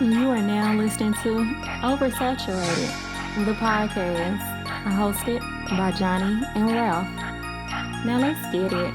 You are now listening to Oversaturated, the podcast, hosted by Johnnie and Ralph. Now let's get it.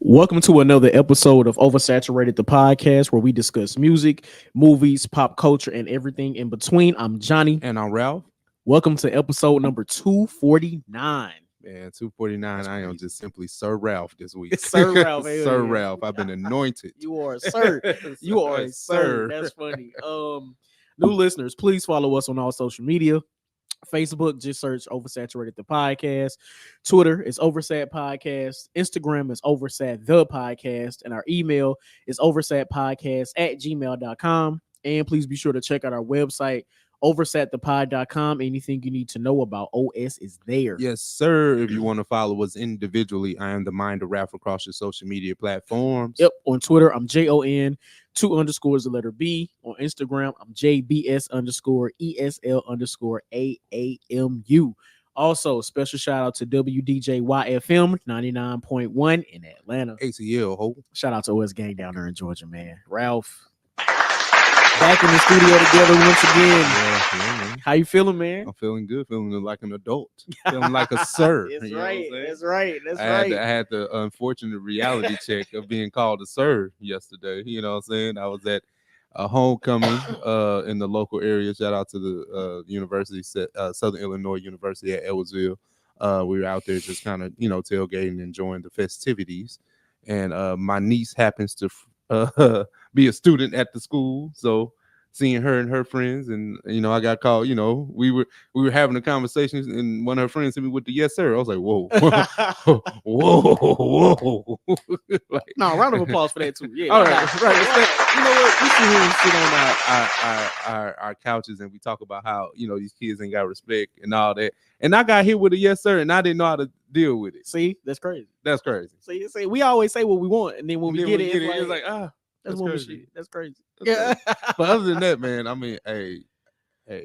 Welcome to another episode of Oversaturated, the podcast where we discuss music, movies, pop culture, and everything in between. I'm Johnnie. And I'm Ralph. Welcome to episode number 249. Man, 249. I am just simply Sir Ralph this week. Sir Ralph. Sir Ralph. I've been anointed. You are a sir. You are a sir. That's funny. New listeners, please follow us on all social media. Facebook, just search Oversaturated the podcast. Twitter is Oversat Podcast. Instagram is Oversat the podcast. And our email is oversatpodcast@gmail.com. And please be sure to check out our website, oversatthepod.com. Anything you need to know about OS is there. Yes, sir. If you want to follow us individually, I am the Mind of Ralph across your social media platforms. Yep. On Twitter, I'm JON, 2 underscores, the letter B. On Instagram, I'm JBS_ESL_AAMU. Also, special shout out to WDJYFM 99.1 in Atlanta. ACL, ho. Shout out to OS Gang down there in Georgia, man. Ralph, back in the studio together once again. Yeah, How you feeling, man? I'm feeling good, feeling like an adult, feeling like a sir. That's You know right. what I'm saying? That's right. That's I right. had the unfortunate reality check of being called a sir yesterday. You know what I'm saying? I was at a homecoming in the local area. Shout out to the university, Southern Illinois University at Edwardsville. We were out there just kind of, tailgating, enjoying the festivities. And my niece happens to be a student at the school. So seeing her and her friends, and I got called. We were having a conversation, and one of her friends hit me with the yes sir. I was like, whoa, whoa. Like, No, round of applause for that too. Yeah. all right, right. It's like, you know what? We sit here and sit on our couches, and we talk about how these kids ain't got respect and all that. And I got hit with a yes sir, and I didn't know how to deal with it. See, that's crazy. That's crazy. See, we always say what we want, and then when we get it, it's like ah, that's that's when crazy. That's crazy. That's Yeah. But other than that, man, I mean, hey,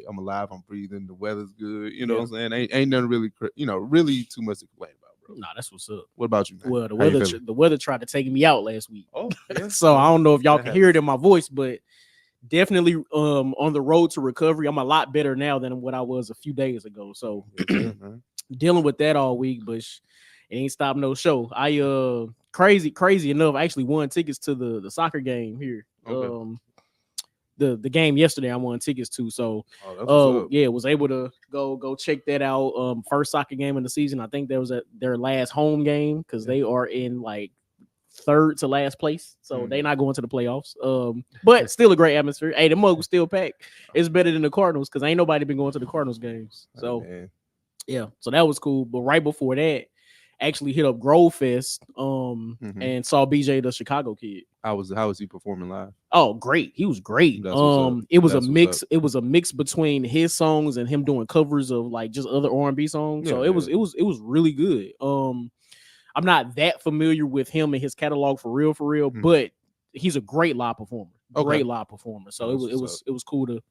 I'm alive. I'm breathing. The weather's good. You know what I'm saying? Ain't nothing really, really too much to complain about, bro. Nah, that's what's up. What about you, man? Well, How you feeling? the weather tried to take me out last week. Oh, yeah. So I don't know if y'all That can hear it in my voice, but definitely on the road to recovery. I'm a lot better now than what I was a few days ago. So man. dealing with that all week, but it ain't stopped no show. I crazy enough, I actually won tickets to the soccer game here. Okay. The game yesterday I won tickets to. So Oh, that's what's up. yeah, was able to go check that out. First soccer game in the season. I think that was their last home game because they are in like third to last place, so they not going to the playoffs. But still a great atmosphere. Hey, the mug was still packed. It's better than the Cardinals because ain't nobody been going to the Cardinals games. So Man. yeah, so that was cool. But right before that, actually hit up Grove Fest and saw BJ the Chicago Kid. How was he performing live? Oh, great. He was great. That's what's up. It was That's a what's mix. up. It was a mix between his songs and him doing covers of like just other R&B songs. So Yeah, it was really good. I'm not that familiar with him and his catalog for real, but he's a great live performer. Okay. Great live performer. So That's it what's was cool to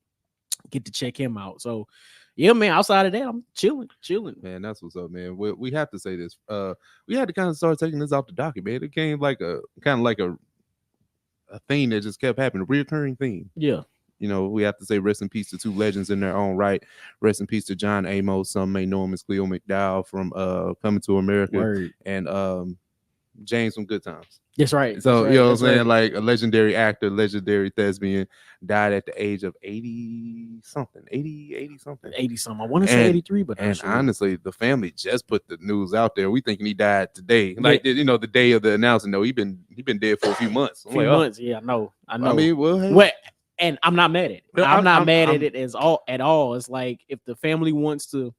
get to check him out. So yeah, man, outside of that, I'm chilling. Man, that's what's up, man. We have to say this. We had to kind of start taking this off the docket, man. It became like a thing that just kept happening, a reoccurring theme. Yeah. We have to say rest in peace to two legends in their own right. Rest in peace to John Amos. Some may know him as Cleo McDowell from Coming to America. Word. And James from Good Times. That's right. So, That's you know right. what I'm saying? Right. Like a legendary actor, legendary thespian, died at the age of 80 something. 80 something. 80 something. I want to say 83, but And sure. honestly, the family just put the news out there. We thinking he died today. Like, the day of the announcing. No, he been dead for a few months. few months. Yeah, I know. I mean, well, hey. What? And I'm not mad at it. No, I'm not mad I'm- at it at all. It's like if the family wants to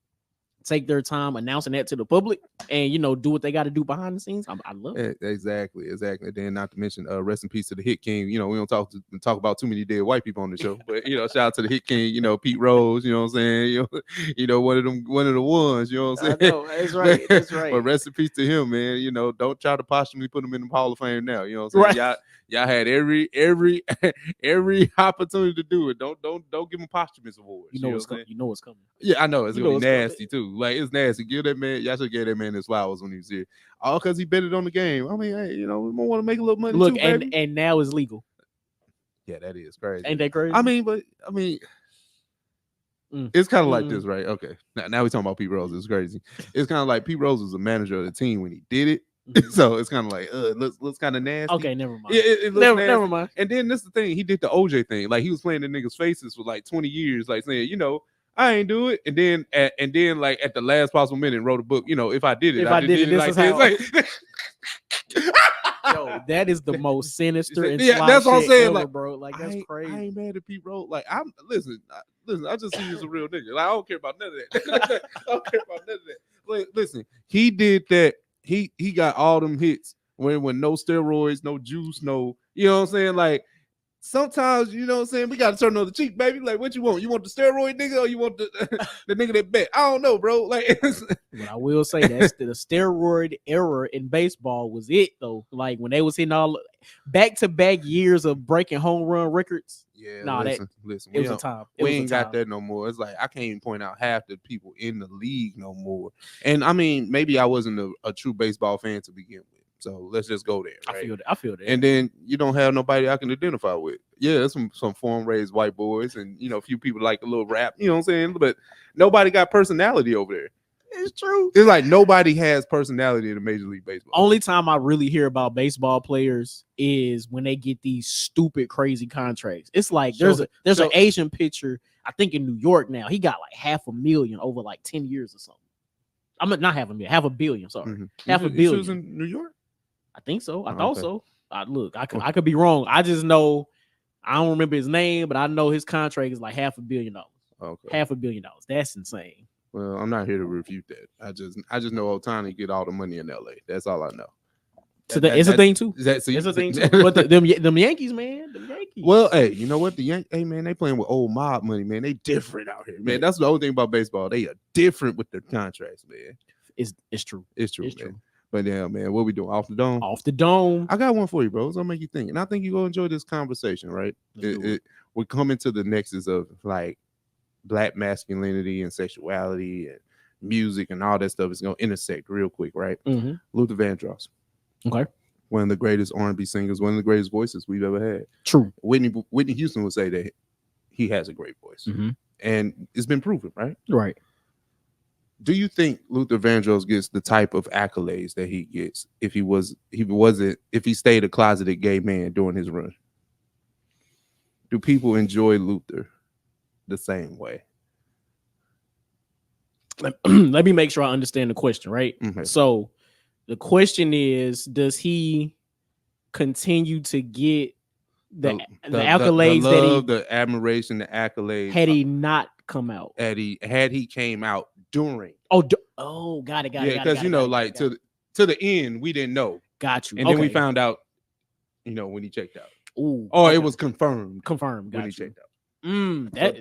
take their time announcing that to the public and do what they got to do behind the scenes. I love it. Exactly. Then not to mention rest in peace to the Hit King. We don't talk about too many dead white people on the show, but shout out to the Hit King, Pete Rose, what I'm saying? One of the ones, what I'm saying? I know, that's right. That's right. But rest in peace to him, man. Don't try to posthumously put him in the Hall of Fame now. You know what I'm saying? Right. Y'all had every opportunity to do it. Don't give him posthumous awards. You know what's coming. Yeah, I know it's gonna be nasty too. Like it's nasty. Give that man. Y'all should give that man his flowers when he was here. All because he betted on the game. I mean, hey, we want to make a little money. Look, too, baby. and now it's legal. Yeah, that is crazy. Ain't that crazy? I mean, it's kind of like this, right? Okay, now we're talking about Pete Rose. It's crazy. It's kind of like Pete Rose was a manager of the team when he did it. So it's kind of like looks kind of nasty. Okay, never mind. It never mind. And then this is the thing, he did the OJ thing. Like he was playing the niggas' faces for like 20 years, like saying, I ain't do it. And then like at the last possible minute wrote a book, if I did it, this like is this. how. Like, Yo, that is the most sinister and that's what I'm saying, ever, like, bro. Like that's crazy. I ain't mad at Pete Rose. Like listen, I just see you as a real nigga. Like I don't care about none of that. I don't care about none of that. Like, listen, he did that. He got all them hits when no steroids, no juice, no, you know what I'm saying? Like sometimes, you know what I'm saying, we gotta turn on the cheek, baby. Like what you want? You want the steroid nigga or you want the nigga that bet? I don't know, bro. Like but I will say that's the steroid era in baseball was it though. Like when they was hitting all back-to-back years of breaking home run records. Yeah, listen, it was a time. We ain't got that no more. It's like I can't even point out half the people in the league no more. And I mean, maybe I wasn't a true baseball fan to begin with. So let's just go there. Right? I feel that. And then you don't have nobody I can identify with. Yeah, there's some form raised white boys, and a few people like a little rap. You know what I'm saying? But nobody got personality over there. It's true. It's like nobody has personality in the Major League Baseball. Only time I really hear about baseball players is when they get these stupid, crazy contracts. It's like there's an Asian pitcher, I think in New York now. He got like $500,000 over like 10 years or something. I'm not $500,000, $500 million. Sorry, $500 million. He was in New York. I think so. I thought so. I could be wrong. I just know I don't remember his name, but I know his contract is like $500 million. Okay, $500 million. That's insane. Well, I'm not here to refute that. I just know Ohtani get all the money in LA. That's all I know. So it's a thing too. It's a thing too. But them Yankees, man, them Yankees. Well, hey, you know what? Hey man, they playing with old mob money, man. They different out here, man. That's the only thing about baseball. They are different with their contracts, man. It's true. It's true, man. But yeah, man, what we doing? Off the dome? Off the dome. I got one for you, bro. It's gonna make you think. And I think you're gonna enjoy this conversation, right? We're coming to the nexus of like Black masculinity and sexuality and music and all that stuff is gonna intersect real quick, right? Mm-hmm. Luther Vandross. Okay. One of the greatest R&B singers, one of the greatest voices we've ever had. True. Whitney Houston would say that he has a great voice. Mm-hmm. And it's been proven, right? Right. Do you think Luther Vandross gets the type of accolades that he gets if he stayed a closeted gay man during his run? Do people enjoy Luther the same way? Let me make sure I understand the question, right? Mm-hmm. So the question is, does he continue to get the accolades, the love, the admiration, the accolades had he not come out? Had he came out during? Got it. Yeah, because to the end, we didn't know. Got you. And then we found out, when he checked out. Ooh, it was confirmed. Confirmed. When he checked out.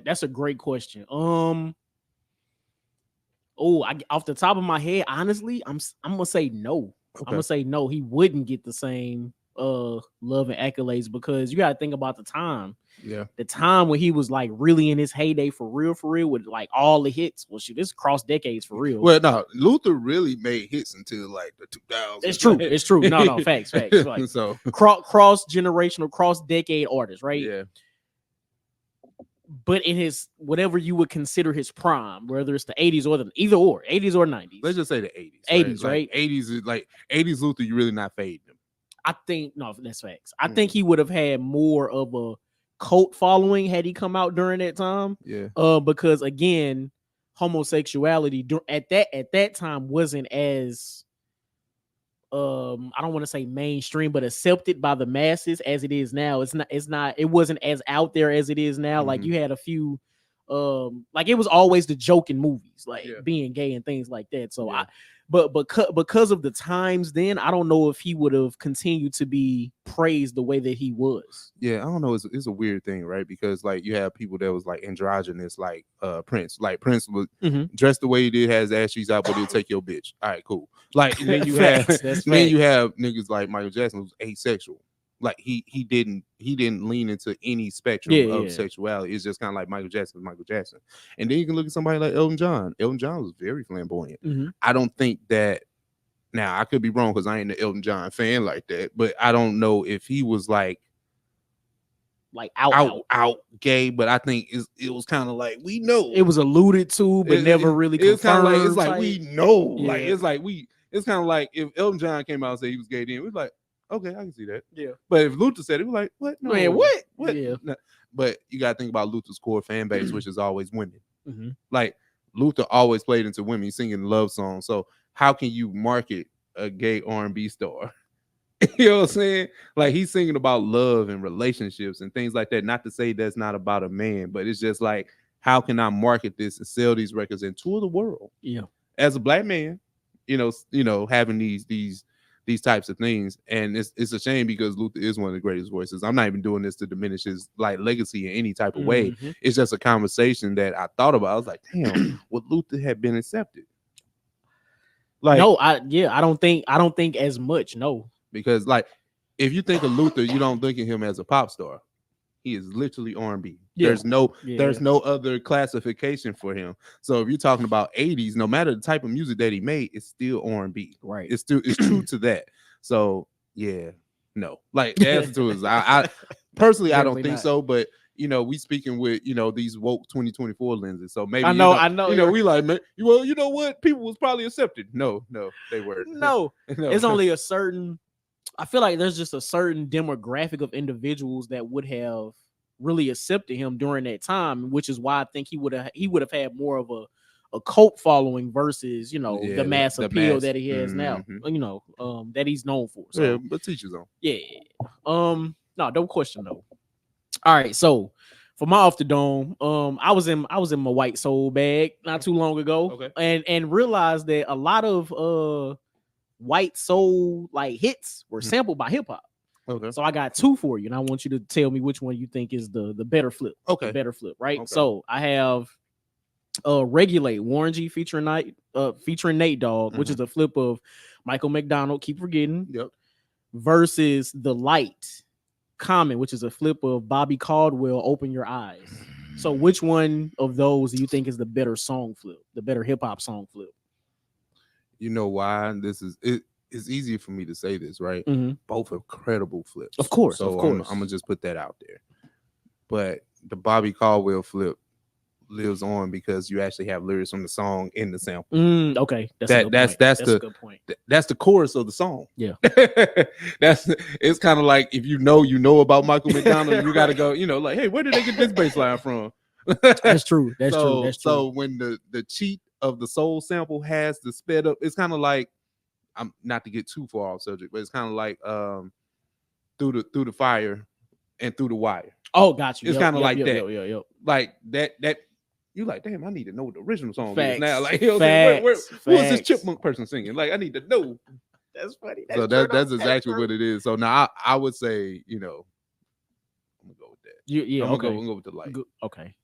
That's a great question. Off the top of my head, honestly, I'm gonna say no. Okay. I'm gonna say no. He wouldn't get the same love and accolades because you gotta think about the time. Yeah, the time when he was like really in his heyday for real with like all the hits. Well, shoot, this cross decades for real. Well, no, Luther really made hits until like the 2000s. It's true. No, facts. Like, so cross generational, cross decade artist, right? Yeah. But in his whatever you would consider his prime, whether it's the 80s or either or 80s or 90s. Let's just say the 80s. 80s, right? 80s is like 80s Luther, you really not fading him. I think that's facts. I think he would have had more of a cult following had he come out during that time. Yeah. Because again, homosexuality at that time wasn't as I don't want to say mainstream, but accepted by the masses as it is now. It wasn't as out there as it is now. Mm-hmm. Like you had a few like it was always the joke in movies, like Yeah. being gay and things like that. So Yeah. but because of the times then, I don't know if he would have continued to be praised the way that he was. Yeah, I don't know. It's a weird thing, right? Because like you have people that was like androgynous, like Prince. Like Prince was dressed the way he did, has ass cheeks out, but he'll take your bitch. All right, cool. Like and then you have you have niggas like Michael Jackson who's asexual. Like he didn't lean into any spectrum of sexuality. It's just kind of like Michael Jackson. And then you can look at somebody like Elton John. Elton John was very flamboyant. I don't think that. Now I could be wrong because I ain't an Elton John fan like that, but I don't know if he was like out gay. But I think it was kind of like we know it was alluded to, but never really. It's kind of like it's like we know, like it's like it's kind of like if Elton John came out and said he was gay, then it was like. Okay, I can see that. Yeah. But if Luther said it, was like, what? No, man, what? Yeah. No. But you got to think about Luther's core fan base, which is always women. Like Luther always played into women, singing love songs. So how can you market a gay R&B star? You know what I'm saying? Like he's singing about love and relationships and things like that. Not to say that's not about a man, but it's just like, how can I market this and sell these records and tour the world? Yeah. As a black man, you know, having these types of things, and it's a shame because Luther is one of the greatest voices. I'm not even doing this to diminish his like legacy in any type of way. It's just a conversation that I thought about. I was like, damn, would Luther have been accepted? Like, no, I don't think as much. No, because like if you think of Luther, you don't think of him as a pop star. He is literally R&B. There's no other classification for him. So if you're talking about 80s, no matter the type of music that he made, it's still R&B. Right. It's true to that. So yeah, no. Like the answer to is I personally I don't think so, but you know, we speaking with these woke 2024 lenses. So maybe I know we like, well, you know what? People was probably accepted. No, they weren't. No. It's only a certain. I feel like there's just a certain demographic of individuals that would have really accepted him during that time, which is why I think he would have had more of a cult following versus the mass appeal that he has now. That he's known for. So, yeah, but teach his own. Yeah. No, don't question though. All right, so for my off the dome, I was in my white soul bag not too long ago, and realized that a lot of white soul like hits were sampled by hip hop. Okay. So I got two for you, and I want you to tell me which one you think is the better flip. Okay. The better flip, right? Okay. So I have Regulate, Warren G featuring Nate Dogg, which is a flip of Michael McDonald, Keep Forgetting. Yep. Versus The Light, Common, which is a flip of Bobby Caldwell, Open Your Eyes. So which one of those do you think is the better song flip, the better hip hop song flip? You know why? It's easier for me to say this, right? Both are credible flips. Of course, so I'm gonna just put that out there. But the Bobby Caldwell flip lives on because you actually have lyrics from the song in the sample. Okay, that's a good point. That's the chorus of the song. Yeah, it's kind of like if you know about Michael McDonald, you got to go. Like, hey, where did they get this bass line from? That's true. That's true. So when the cheat of the soul sample has the sped up, it's kind of like, I'm not to get too far off subject, but it's kind of like through the fire and through the wire. Oh, got you. It's kind of like that. Like that. You like, damn, I need to know what the original song is now. Like, who is this chipmunk person singing? Like, I need to know. That's funny. That's exactly what it is. So now I would say, I'm gonna go with that. I'm gonna go with The Light. Okay.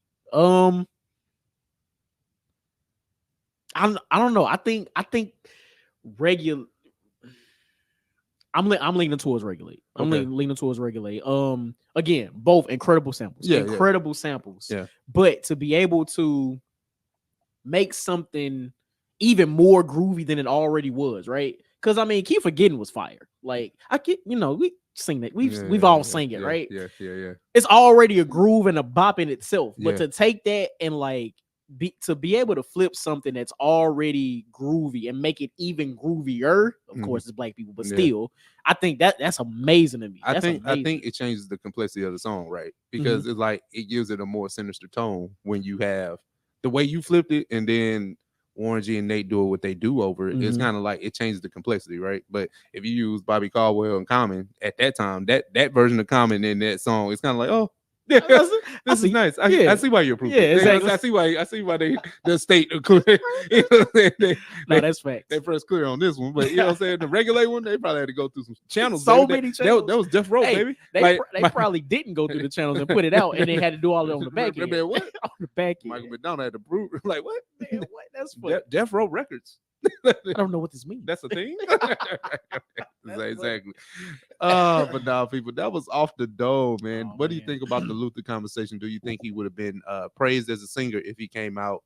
I don't know. I think regular. I'm leaning towards Regulate. Leaning towards Regulate. Again, both incredible samples. Incredible samples. Yeah. But to be able to make something even more groovy than it already was, right? Because I mean, Keep Forgetting was fire. Like I get, we sing that. We've all sang it, right? Yeah. It's already a groove and a bop in itself. But to take that and like be able to flip something that's already groovy and make it even groovier, of course it's black people, but still I think that's amazing to me. I think it changes the complexity of the song, right? Because it's like it gives it a more sinister tone when you have the way you flipped it, and then Warren G and Nate do what they do over it. It's kind of like it changes the complexity, right? But if you use Bobby Caldwell and Common at that time, that version of Common in that song, it's kind of like, oh, This is nice. I see why you approve it. Exactly. I see why the state clear. You know what I'm saying? That's facts. They first clear on this one, but you know what I'm saying? The regular one, they probably had to go through some channels. So baby. many channels. That was Death Row, baby. They probably didn't go through the channels and put it out, and they had to do all it on the back end. What? On the back end. Michael McDonald had to prove. Like what? Man, what? That's funny. Death Row Records. I don't know what this means. That's a thing. Exactly. But now, people, that was off the dome, man. What do you think about the Luther conversation? Do you think he would have been praised as a singer if he came out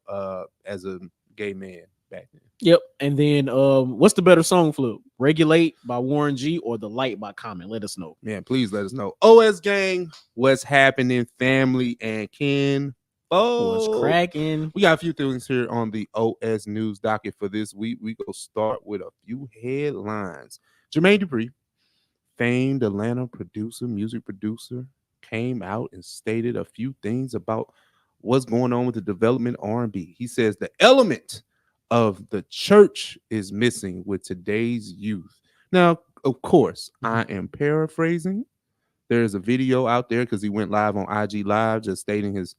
as a gay man back then? Yep. And then what's the better song, Flip? Regulate by Warren G or The Light by Common? Let us know. Man, please let us know. OS Gang, what's happening, family and kin? What's cracking? We got a few things here on the OS News docket for this week. We go start with a few headlines. Jermaine Dupri, famed Atlanta music producer, came out and stated a few things about what's going on with the development R&B. He says the element of the church is missing with today's youth. Now, of course, I am paraphrasing. There's a video out there because he went live on IG Live, just stating his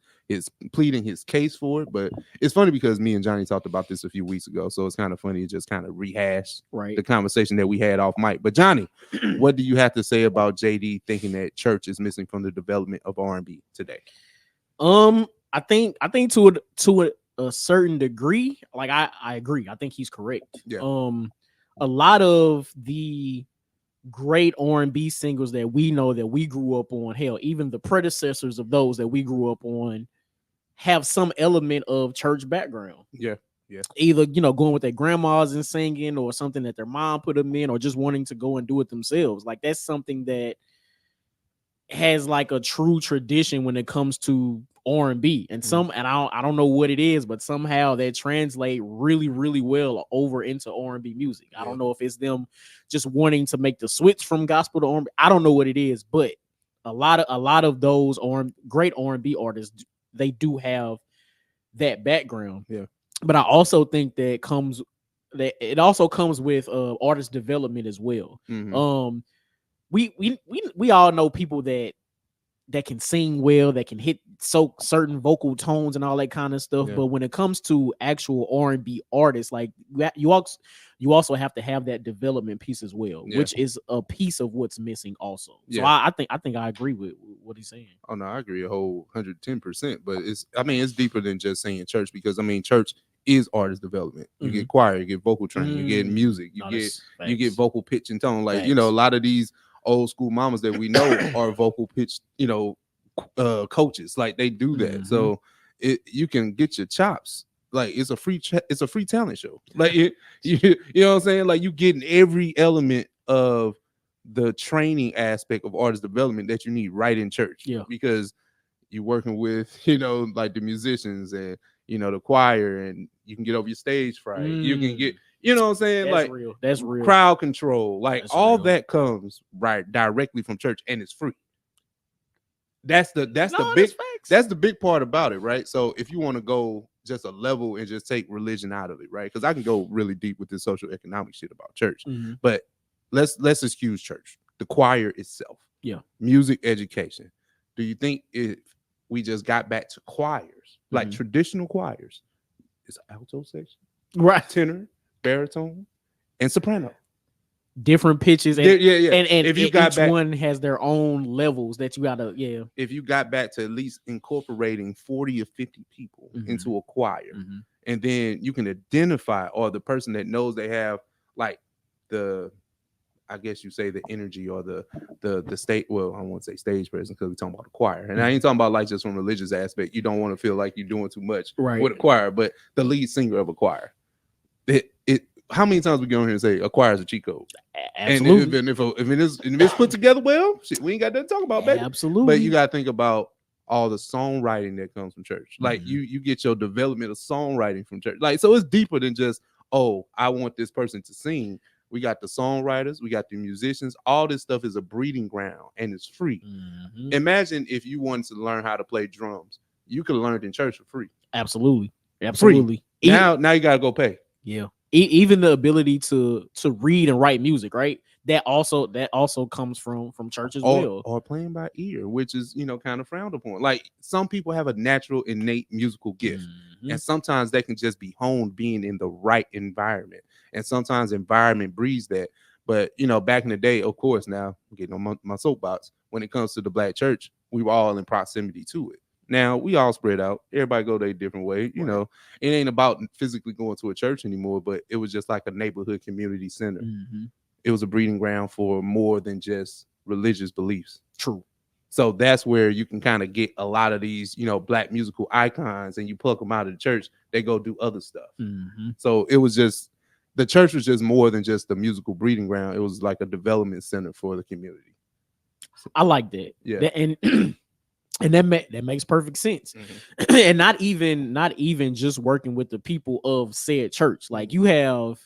pleading his case for it. But it's funny because me and Johnny talked about this a few weeks ago, so it's kind of funny to just kind of rehash the conversation that we had off mic. But Johnny, what do you have to say about JD thinking that church is missing from the development of R&B today? I think to a certain degree, like I agree. I think he's correct. Yeah. A lot of the great R&B singles that we know that we grew up on, hell, even the predecessors of those that we grew up on, have some element of church background. Yeah. Either, going with their grandmas and singing, or something that their mom put them in, or just wanting to go and do it themselves. Like that's something that has like a true tradition when it comes to R&B, and I don't know what it is, but somehow that translate really, really well over into R&B music. I don't know if it's them just wanting to make the switch from gospel to R&B. I don't know what it is, but a lot of those great R&B artists, they do have that background. Yeah. But I also think that it also comes with artist development as well. Mm-hmm. We all know people that can sing well, that can hit certain vocal tones and all that kind of stuff. Yeah. But when it comes to actual R&B artists, like you also have to have that development piece as well, which is a piece of what's missing also. So I think I agree with what he's saying. Oh no, I agree a whole 110%. But it's deeper than just saying church, because church is artist development. You get choir, you get vocal training, you get music, you get vocal pitch and tone. Like, a lot of these old school mamas that we know are vocal pitch, coaches. Like they do that. So you can get your chops. Like it's a free talent show. Like you know what I'm saying? Like you getting every element of the training aspect of artist development that you need right in church. Yeah. Because you're working with, like the musicians and the choir, and you can get over your stage fright. You can get, you know what I'm saying? That's like real. That's real. Crowd control. Like That's all real. that comes directly from church, and it's free. That's the big part about it, right? So if you want to go just a level and just take religion out of it, right? Because I can go really deep with this social economic shit about church. But let's excuse church. The choir itself. Yeah. Music education. Do you think if we just got back to choirs, like traditional choirs, it's alto section, right, tenor, baritone, and soprano, different pitches, and and if you each one has their own levels that you gotta if you got back to at least incorporating 40 or 50 people into a choir, and then you can identify, or the person that knows they have like the, I guess you say, the energy or the state. Well, I won't say stage presence because we're talking about the choir, and I ain't talking about like just from religious aspect. You don't want to feel like you're doing too much with a choir, but the lead singer of a choir. How many times we go in here and say a choir is a cheat code? Absolutely. And if it's put together well, shit, we ain't got nothing to talk about, baby. Absolutely. But you got to think about all the songwriting that comes from church. Like you get your development of songwriting from church. Like, so it's deeper than just, oh, I want this person to sing. We got the songwriters, we got the musicians. All this stuff is a breeding ground, and it's free. Imagine if you wanted to learn how to play drums, you could learn it in church for free. Absolutely. Free. Now you gotta go pay. Yeah. Even the ability to read and write music, right? that also comes from church as well. Or playing by ear, which is kind of frowned upon. Like some people have a natural innate musical gift, and sometimes they can just be honed being in the right environment, and sometimes environment breeds that. But back in the day, of course, now I'm getting on my soapbox. When it comes to the black church, we were all in proximity to it. Now we all spread out. Everybody go their different way. It ain't about physically going to a church anymore, but it was just like a neighborhood community center. It was a breeding ground for more than just religious beliefs. True. So that's where you can kind of get a lot of these, black musical icons, and you pluck them out of the church, they go do other stuff. So it was just, the church was just more than just a musical breeding ground. It was like a development center for the community. So, I like that. Yeah. And that makes perfect sense. And not even just working with the people of said church. Like you have,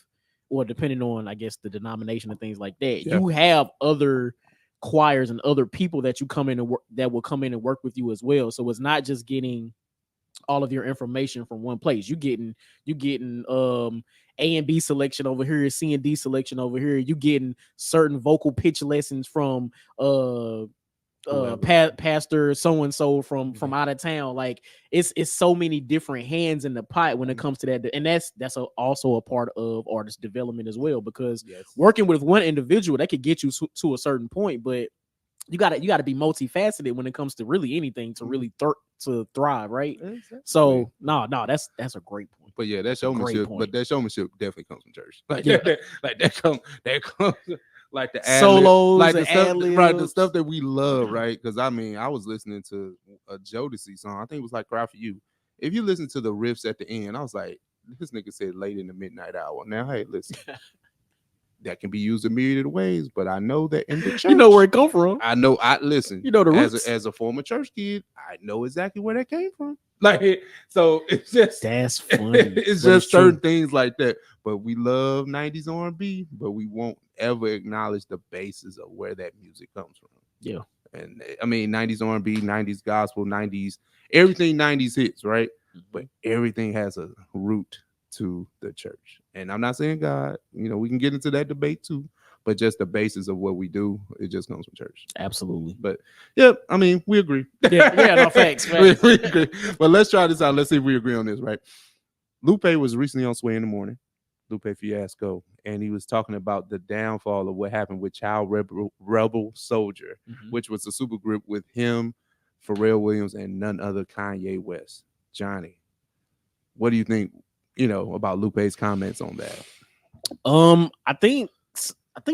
or depending on, I guess, the denomination and things like that, you have other choirs and other people that you come in and work, that will come in and work with you as well. So it's not just getting all of your information from one place. You getting A and B selection over here, C and D selection over here. You getting certain vocal pitch lessons from pastor so and so from out of town. Like it's so many different hands in the pot when it comes to that, and that's also a part of artist development as well, because working with one individual, that could get you to a certain point, but you gotta be multifaceted when it comes to really anything to really to thrive, right? Exactly. So no, that's a great point. But yeah, that showmanship, definitely comes from church. Like that comes like the solos, like the stuff, ad-libs. Right? The stuff that we love, right? Because I was listening to a Jodeci song. I think it was like "Cry for You." If you listen to the riffs at the end, I was like, this nigga said late in the midnight hour. Now, hey, listen, that can be used in myriad ways, but I know that in the church, you know where it come from. I know. I listen. You know the roots. As a former church kid, I know exactly where that came from. Like, so it's just that's funny. It's just certain things like that. But we love 90s R&B, but we won't ever acknowledge the basis of where that music comes from. Yeah. And 90s R&B, 90s gospel, 90s, everything 90s hits, right? But everything has a root to the church. And I'm not saying God, we can get into that debate too, but just the basis of what we do, it just comes from church. Absolutely. But yeah, we agree. Yeah, no, facts. we agree. But let's try this out. Let's see if we agree on this, right? Lupe was recently on Sway in the Morning, Lupe Fiasco, and he was talking about the downfall of what happened with Child Rebel Soldier, which was a super group with him, Pharrell Williams, and none other Kanye West. Johnny, what do you think, about Lupe's comments on that? I think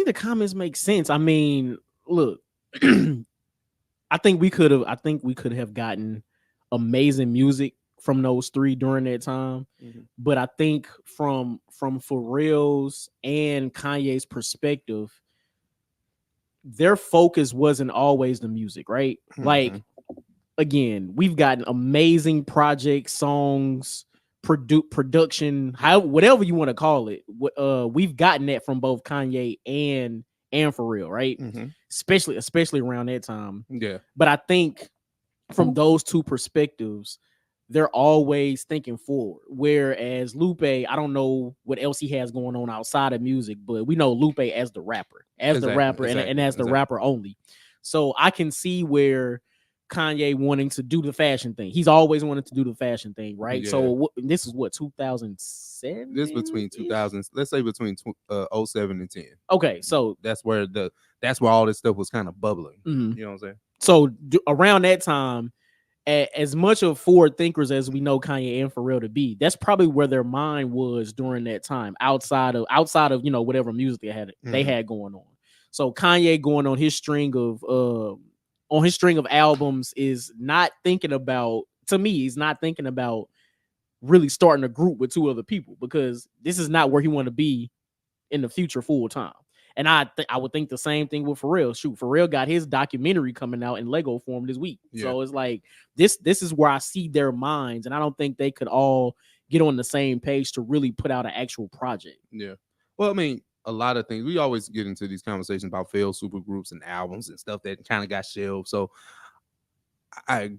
the comments make sense. I mean, look, I think we could have gotten amazing music from those three during that time. But I think from Pharrell's and Kanye's perspective, their focus wasn't always the music, right? Like, again, we've gotten amazing projects, songs, production, whatever you want to call it. We've gotten that from both Kanye and Pharrell, right? Especially around that time. Yeah. But I think from those two perspectives, they're always thinking forward. Whereas Lupe, I don't know what else he has going on outside of music, but we know Lupe as the rapper, and as the rapper only. So I can see where Kanye wanting to do the fashion thing. He's always wanted to do the fashion thing, right? Yeah. So this is what, 2007? This between 2000s, let's say between 07 and 10. Okay, so that's where all this stuff was kind of bubbling. You know what I'm saying? So around that time, as much of forward thinkers as we know Kanye and Pharrell to be, that's probably where their mind was during that time, outside of whatever music they had going on. So Kanye going on his string of albums is not thinking about, to me, he's not thinking about really starting a group with two other people, because this is not where he want to be in the future full time. And I would think the same thing with Pharrell. Shoot, Pharrell got his documentary coming out in Lego form this week. Yeah. So it's like this is where I see their minds, and I don't think they could all get on the same page to really put out an actual project. Yeah. Well, I mean, a lot of things, we always get into these conversations about failed supergroups and albums and stuff that kind of got shelved. So I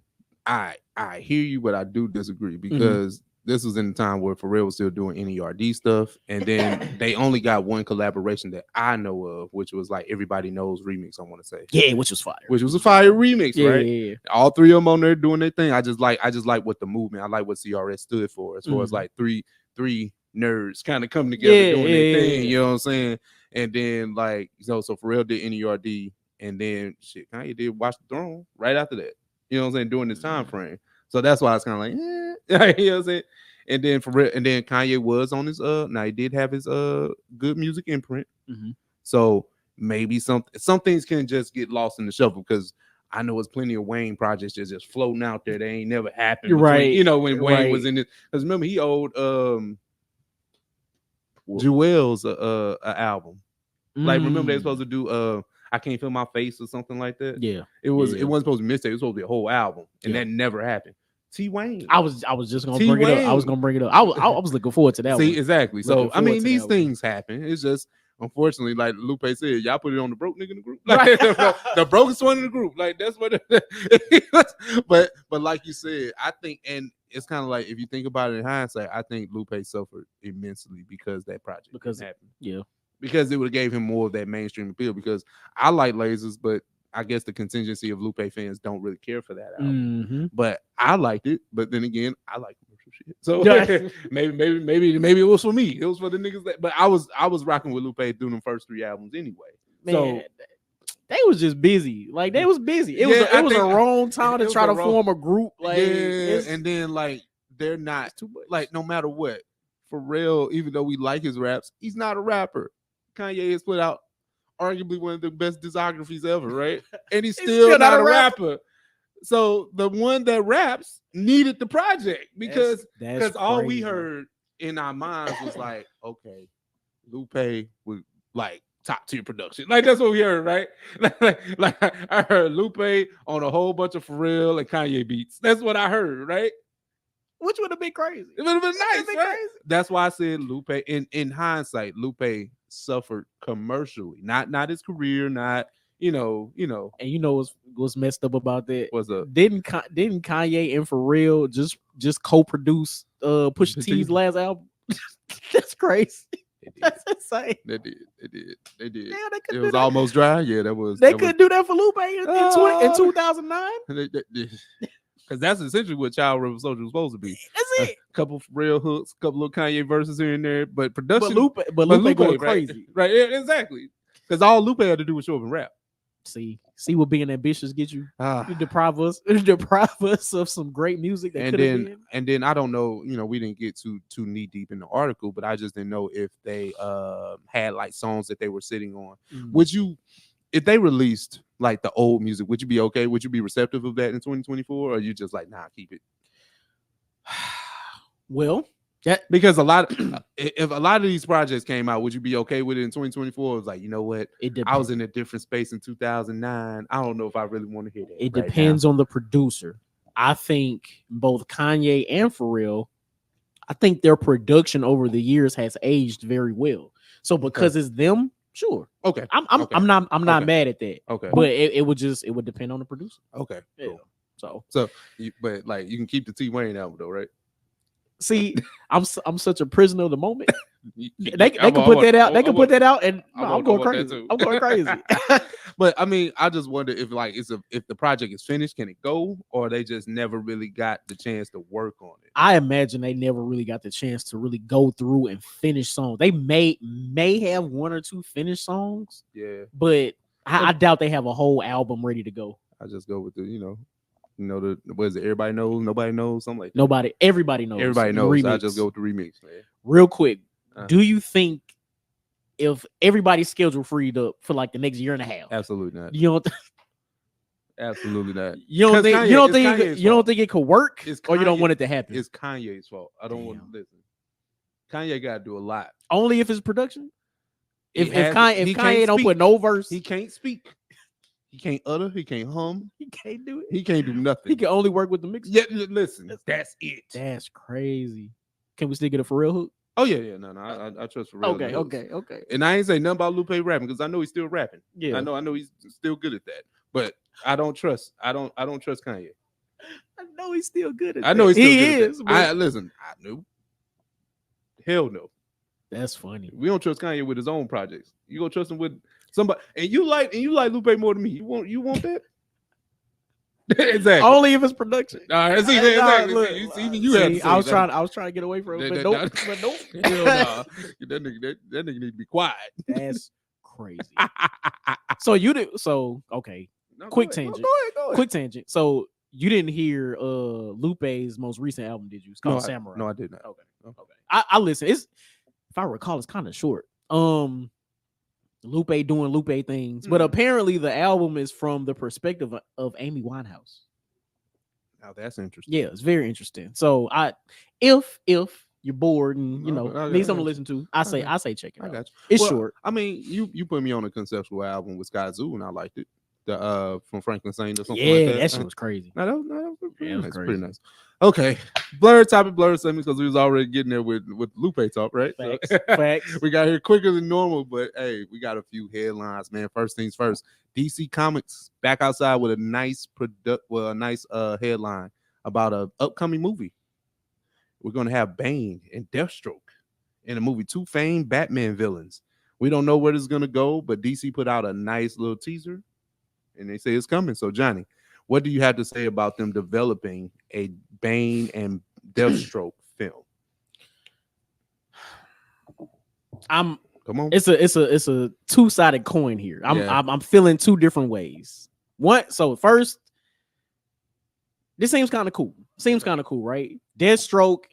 hear you, but I do disagree, because this was in the time where Pharrell was still doing NERD stuff, and then they only got one collaboration that I know of, which was like Everybody Knows remix. I want to say, Yeah, which was fire. Which was a fire remix, right? Yeah. All three of them on there doing their thing. I just like what the movement. I like what CRS stood for, as far as like three nerds kind of come together doing their thing. You know what I'm saying? And then like so Pharrell did NERD, and then shit, Kanye did Watch the Throne right after that. You know what I'm saying? During this time frame. So that's why it's kind of like, you know what I'm saying? And then Kanye was on his now he did have his good music imprint. So maybe some things can just get lost in the shuffle, because I know it's plenty of Wayne projects just floating out there. They ain't never happened. You're right. You know, when Wayne was in it. Because remember, he owed Jewel's a album. Like, remember they were supposed to do I Can't Feel My Face or something like that. Yeah. It wasn't supposed to be mixtape. It was supposed to be a whole album. And that never happened. T Wayne. I was just gonna bring it up. I was gonna bring it up. I was looking forward to that. See, one. exactly. So I mean, these things one. happen. It's just unfortunately, like Lupe said, y'all put it on the broke nigga in the group. Like the brokest one in the group. Like that's what but like you said, I think, and it's kind of like if you think about it in hindsight, I think Lupe suffered immensely because that project happened. Yeah. Because it would have gave him more of that mainstream appeal. Because I like Lasers, but I guess the contingency of Lupe fans don't really care for that album. But I liked it. But then again, I like commercial shit. So maybe it was for me. It was for the niggas that. But I was rocking with Lupe through them first 3 albums anyway. Man, so they was just busy. Like they was busy. It was a wrong time to try to form a group. Like and then like they're not too much. Like no matter what, Pharrell, even though we like his raps, he's not a rapper. Kanye has put out arguably one of the best discographies ever, right? And he's still not a rapper. So the one that raps needed the project because all we heard in our minds was like, okay, Lupe was like top tier production. Like that's what we heard, right? Like I heard Lupe on a whole bunch of Pharrell and Kanye beats. That's what I heard, right? Which would have been crazy. It would have been nice, right? Crazy. That's why I said Lupe. In hindsight, Lupe suffered commercially, not his career, not you know. And you know what's messed up about that? What's up? Didn't Kanye and Pharrell just co-produce Pusha T's last album? That's crazy. That's insane. They did. Yeah, it was almost dry. Yeah, that was. They couldn't do that for Lupe in 2009. Because that's essentially what Child Rebel Soldier was supposed to be. That's it. A couple real hooks, couple of Kanye verses here and there, but production. But Lupe going crazy, right? Yeah, exactly. Because all Lupe had to do was show up and rap. See what being ambitious get you. You deprive us of some great music that could have been. And then I don't know. We didn't get too knee deep in the article, but I just didn't know if they had like songs that they were sitting on. Would you? If they released like the old music, would you be okay? Would you be receptive of that in 2024? Or are you just like, nah, keep it? Well, because if a lot of these projects came out, would you be okay with it in 2024? It was like, you know what? I was in a different space in 2009. I don't know if I really want to hear that. It depends on the producer. I think both Kanye and Pharrell, I think their production over the years has aged very well. So because it's them, sure. Okay. I'm not mad at that. Okay. But it would depend on the producer. Okay. Cool. Yeah. So but like you can keep the T Wayne album though, right? See, I'm such a prisoner of the moment. They can put that out. They can put that out, and I'm going crazy. I'm going crazy. But I mean, I just wonder if like if the project is finished, can it go, or they just never really got the chance to work on it? I imagine they never really got the chance to really go through and finish songs. They may have 1 or 2 finished songs. Yeah, but I doubt they have a whole album ready to go. I just go with the what is it? Everybody knows, nobody knows, something like that. Everybody knows. Everybody knows. So I just go with the remix, man. Real quick, do you think if everybody's schedule freed up for like the next year and a half? Absolutely not. You don't. Absolutely not. You don't think it could work, or you don't want it to happen? It's Kanye's fault. I don't want to listen. Kanye got to do a lot. Only if it's production. If Kanye don't put no verse, he can't speak. He can't utter. He can't hum. He can't do it. He can't do nothing. He can only work with the mix. Yeah, listen. That's it. That's crazy. Can we still get a Pharrell hook? Oh yeah. No. I trust Pharrell. Okay. And I ain't say nothing about Lupe rapping because I know he's still rapping. Yeah. I know he's still good at that. But I don't trust. I don't trust Kanye. I know he's still good at I know that. he's still He good at is. that. but- Listen, I knew. Hell no. That's funny. We don't trust Kanye with his own projects. You gonna trust him with somebody, and you like Lupe more than me. You want that? Exactly. Only if it's production. All right, see, Nah, exactly. look, Even you have to say I was that. trying to get away from it, but That- nope. But nope. Hell nah. That nigga need to be quiet. That's crazy. So you did. So okay. No, Quick go ahead. tangent. Go ahead. Quick tangent. So you didn't hear Lupe's most recent album, did you? It's called Samurai. No, I did not. Okay. I listen. It's, if I recall, it's kind of short. Lupe doing Lupe things, but apparently the album is from the perspective of Amy Winehouse. Now that's interesting. Yeah, it's very interesting. So if you're bored and need something to listen to, I say check it out. I got you. It's short. I mean, you put me on a conceptual album with Sky Zoo, and I liked it. The from Franklin Saint or something like that. That shit was crazy. No, that was pretty Yeah, it was nice. crazy. Pretty nice. Okay, blurred segments because we was already getting there with Lupe talk, right? Facts. So, Facts. we got here quicker than normal, but hey, we got a few headlines, man. First things first, DC Comics back outside with a nice headline about a upcoming movie. We're gonna have Bane and Deathstroke in the movie, two famed Batman villains. We don't know where this is gonna go, but DC put out a nice little teaser, and they say it's coming. So, Johnny, what do you have to say about them developing a Bane and Deathstroke film? Come on. It's a two-sided coin here. I'm feeling two different ways. So first, this seems kind of cool. Right? Deathstroke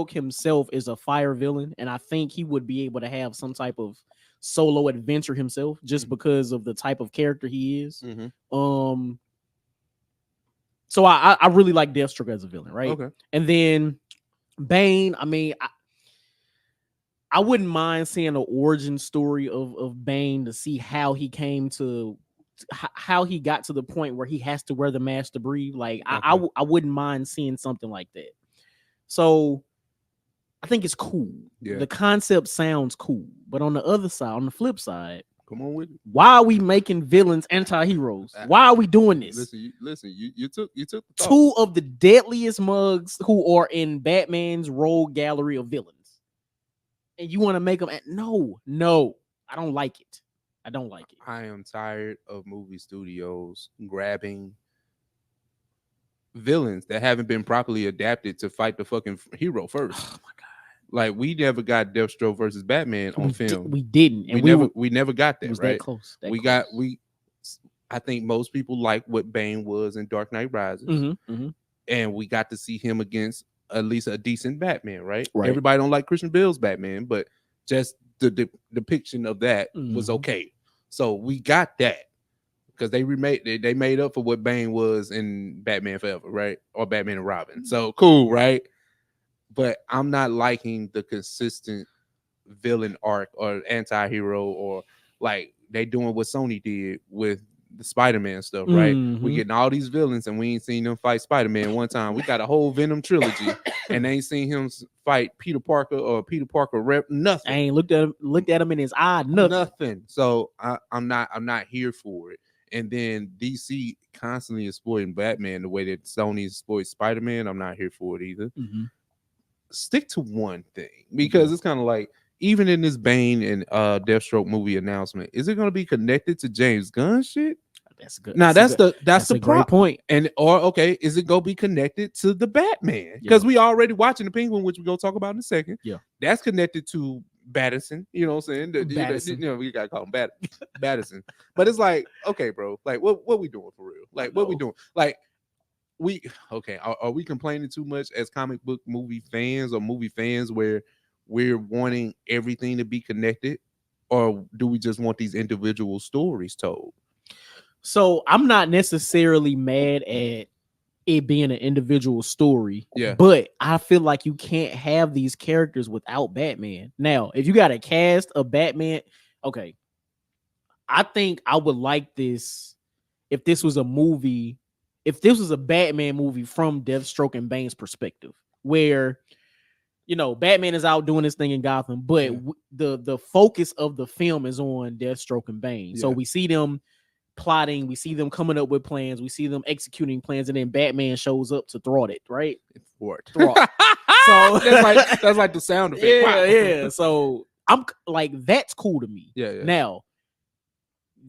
himself is a fire villain, and I think he would be able to have some type of solo adventure himself just because of the type of character he is. So I really like Deathstroke as a villain, right? Okay. And then Bane, I mean, I wouldn't mind seeing an origin story of Bane to see how he came to how he got to the point where he has to wear the mask to breathe. Like I wouldn't mind seeing something like that. So I think it's cool. Yeah. The concept sounds cool, but on the other side, on the flip side, come on with it. Why are we making villains anti-heroes? Why are we doing this? Listen. You took the thought. Two of the deadliest mugs who are in Batman's rogue gallery of villains, and you want to make them? No, I don't like it. I am tired of movie studios grabbing villains that haven't been properly adapted to fight the fucking hero first. Oh my god! Like we never got Deathstroke versus Batman on film. We didn't. And we never got that. It was right? that close. I think most people like what Bane was in Dark Knight Rises, and we got to see him against at least a decent Batman. Right? Everybody don't like Christian Bale's Batman, but just the depiction of that was okay. So we got that. Because they made up for what Bane was in Batman Forever, right? Or Batman and Robin. So cool, right? But I'm not liking the consistent villain arc or anti-hero, or like they doing what Sony did with the Spider-Man stuff, right? We getting all these villains and we ain't seen them fight Spider-Man one time. We got a whole Venom trilogy and they ain't seen him fight Peter Parker or Peter Parker rep nothing. I ain't looked at him in his eye, nothing. So I'm not here for it. And then DC constantly exploiting Batman the way that Sony exploits Spider-Man. I'm not here for it either. Stick to one thing, because it's kind of like, even in this Bane and Deathstroke movie announcement, is it going to be connected to James Gunn shit? That's good. Now that's the great point. And is it going to be connected to the Batman? Because we already watching the Penguin, which we're going to talk about in a second. Yeah, that's connected to Battison, you know what I'm saying? Battison. We gotta call him Battison. But it's like, okay, bro, like what we doing for real? Like what we doing? Like are we complaining too much as comic book movie fans or movie fans where we're wanting everything to be connected, or do we just want these individual stories told? So I'm not necessarily mad at it being an individual story, but I feel like you can't have these characters without Batman. Now, if you got to cast a Batman, okay, I think I would like this if this was a movie, if this was a Batman movie from Deathstroke and Bane's perspective, where Batman is out doing this thing in Gotham, but the focus of the film is on Deathstroke and Bane. So we see them plotting, we see them coming up with plans, we see them executing plans, and then Batman shows up to thwart it, right? Thwart. So that's like the sound effect. Yeah. So I'm like, that's cool to me. Yeah. Now,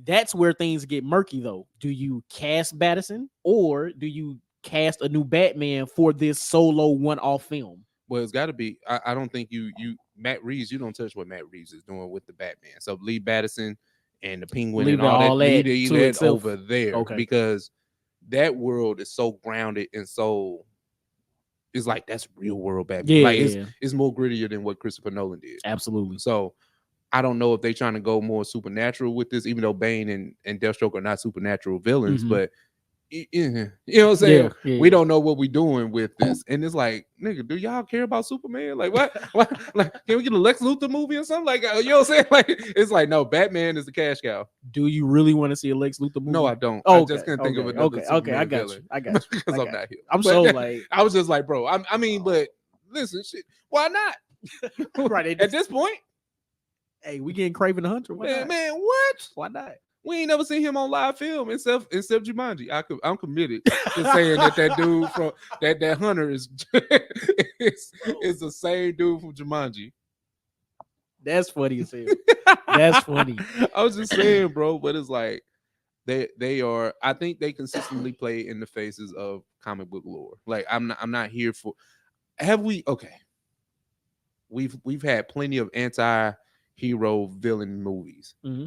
that's where things get murky, though. Do you cast Batterson or do you cast a new Batman for this solo one-off film? Well, it's got to be. I don't think you Matt Reeves. You don't touch what Matt Reeves is doing with the Batman. So Lee Batterson and the Penguin Leave and all that. Leave that over there, okay. Because that world is so grounded and so. It's like that's real world Batman. Yeah, like it's more grittier than what Christopher Nolan did. Absolutely. So I don't know if they're trying to go more supernatural with this, even though Bane and Deathstroke are not supernatural villains, but. You know what I'm saying? We don't know what we're doing with this, and it's like, nigga, do y'all care about Superman? Like, what? Like, can we get a Lex Luthor movie or something? Like, you know what I'm saying? Like, it's like, no, Batman is the cash cow. Do you really want to see a Lex Luthor movie? No, I don't. Oh, I just can't think of another Okay, I got villain. you. Because I'm not here. I'm so like, I was just like, bro. I mean, but listen, shit, why not? Right at this point, hey, we getting Kraven the Hunter. Man, what? Why not? We ain't never seen him on live film except Jumanji. I'm committed to saying that dude from that hunter is the same dude from Jumanji. That's funny as hell. That's funny. I was just saying, bro, but it's like they are. I think they consistently play in the faces of comic book lore. Like I'm not here for. Have we? Okay. We've had plenty of anti-hero villain movies. Mm-hmm.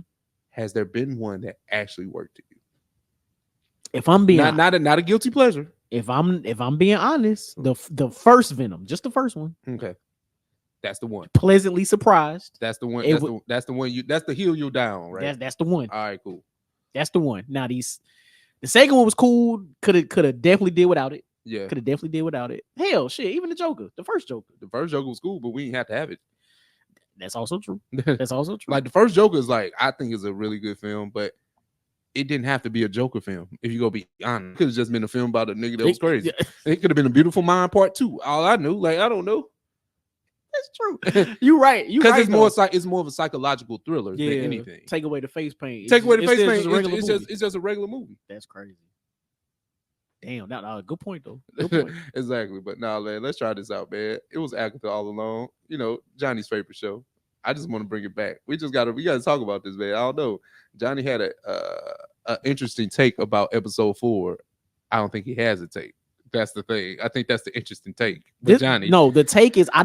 Has there been one that actually worked to you? If I'm being not a guilty pleasure. If I'm being honest, the first Venom, just the first one. Okay. That's the one. Pleasantly surprised. That's the one. That's the one that's the hill you'll die on, right? That's the one. All right, cool. That's the one. Now the second one was cool. Could have definitely did without it. Yeah. Could have definitely did without it. Hell, shit. Even the Joker, the first Joker. The first Joker was cool, but we didn't have to have it. That's also true. That's also true. Like the first Joker is like, I think is a really good film, but it didn't have to be a Joker film. If you go be honest, it could have just been a film about a nigga that was crazy. It could have been A Beautiful Mind Part 2. All I knew, like I don't know. That's true. You're right. Because right, it's more of a psychological thriller than anything. Take away the face paint. Take away the face paint. It's just a regular movie. That's crazy. Damn, good point though. Good point. Exactly. But nah, man, let's try this out, man. It was Agatha all along. You know, Johnny's favorite show. I just want to bring it back. We gotta talk about this, man. I don't know. Johnny had a interesting take about episode 4. I don't think he has a take. That's the thing. I think that's the interesting take. But Johnny, no, the take is I